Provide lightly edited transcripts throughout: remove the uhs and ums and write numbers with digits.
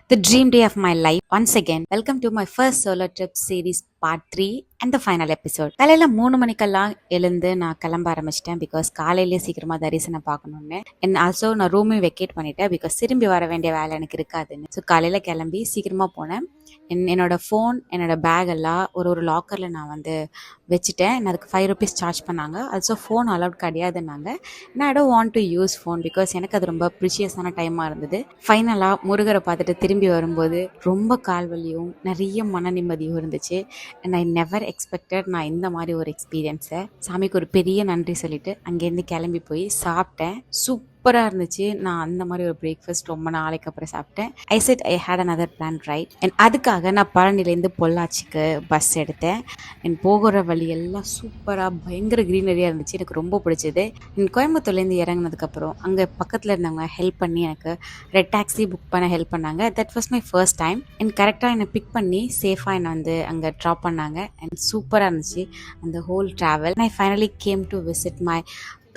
The dream day of my life. Once again, welcome to my first solo trip series part 3 and the final episode. காலையில 3 மணிக்கெல்லாம் எழுந்து நான் கிளம்ப ஆரம்பிச்சிட்டேன் because காலையிலேயே சீக்கிரமா தரிசனம் பார்க்கணும்னு. அண்ட் ஆல்சோ நான் ரூமே வெக்கேட் பண்ணிட்டேன் பிகாஸ் திரும்பி வர வேண்டிய வேலை எனக்கு இருக்காதுன்னு. ஸோ காலையில கிளம்பி சீக்கிரமா போனேன். என்னோட ஃபோன், என்னோட பேக் எல்லாம் ஒரு லாக்கரில் நான் வச்சுட்டேன். அதுக்கு ₹5 சார்ஜ் பண்ணாங்க. ஆல்சோ ஃபோன் அலவுட் கிடையாதுன்னாங்க. நான் I don't want to use phone because எனக்கு அது ரொம்ப ப்ரிஷியஸான டைமாக இருந்தது. ஃபைனலாக முருகரை பார்த்துட்டு திரும்பி வரும்போது ரொம்ப கால்வலியும் நிறைய மன நிம்மதியும் இருந்துச்சு. அண்ட் ஐ நெவர் எக்ஸ்பெக்டட் நான் இந்த மாதிரி ஒரு எக்ஸ்பீரியன்ஸை. சாமிக்கு ஒரு பெரிய நன்றி சொல்லிட்டு அங்கேருந்து கிளம்பி போய் சாப்பிட்டேன். சூப்பராக இருந்துச்சு. நான் அந்த மாதிரி ஒரு பிரேக்ஃபாஸ்ட் ரொம்ப நாளைக்கு அப்புறம் சாப்பிட்டேன். I said I had another plan right. And அதுக்காக நான் பழனிலேருந்து பொள்ளாச்சிக்கு பஸ் எடுத்தேன். அண்ட் போகிற வழி எல்லாம் சூப்பராக பயங்கர க்ரீனரியாக இருந்துச்சு. எனக்கு ரொம்ப பிடிச்சது. கோயம்புத்தூர்லேருந்து இறங்கினதுக்கப்புறம் அங்கே பக்கத்தில் இருந்தவங்க ஹெல்ப் பண்ணி எனக்கு ரெட் டாக்ஸி புக் பண்ண ஹெல்ப் பண்ணாங்க. That was my first time. And கரெக்டாக என்னை பிக் பண்ணி சேஃபாக என்னை அங்கே ட்ராப் பண்ணாங்க. அண்ட் சூப்பராக இருந்துச்சு அந்த whole travel. I finally came to visit my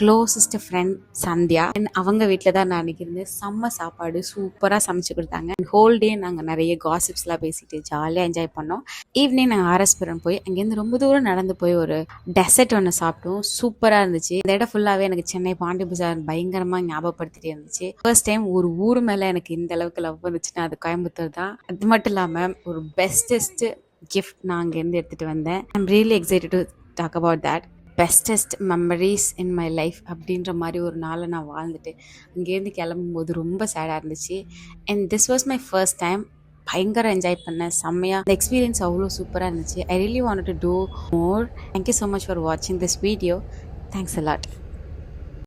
closest friend Sandhya. அவங்க வீட்டில் தான் நான் அன்றைக்கி செம்ம சாப்பாடு சூப்பராக சமைச்சு கொடுத்தாங்க. ஹோல் டே நாங்கள் நிறைய காசிப்ஸ்லாம் பேசிட்டு ஜாலியாக என்ஜாய் பண்ணோம். ஈவினிங் நாங்கள் ஆர்எஸ்புரம் போய் அங்கேருந்து ரொம்ப தூரம் நடந்து போய் ஒரு டெசர்ட் ஒன்று சாப்பிட்டோம். சூப்பராக இருந்துச்சு. இந்த இடம் ஃபுல்லாகவே எனக்கு சென்னை பாண்டி பஜார் பயங்கரமாக ஞாபகப்படுத்திட்டே இருந்துச்சு. ஃபர்ஸ்ட் டைம் ஒரு ஊர் மேலே எனக்கு இந்த அளவுக்கு லவ் வந்துச்சுன்னா அது கோயம்புத்தூர் தான். அது மட்டும் இல்லாமல் ஒரு பெஸ்டஸ்ட் கிஃப்ட் நான் அங்கேருந்து எடுத்துகிட்டு வந்தேன். I am really excited to talk about that. Bestest memories in my life அப்படின்ற மாதிரி ஒரு நாளை நான் வாழ்ந்துட்டு அங்கேருந்து கிளம்பும்போது ரொம்ப சேடாக இருந்துச்சு. And this was my first time. பயங்கர என்ஜாய் பண்ணேன். செம்மையாக இந்த எக்ஸ்பீரியன்ஸ் அவ்வளோ சூப்பராக இருந்துச்சு. I really wanted to do more. Thank you so much for வாட்சிங் this video. Thanks a lot.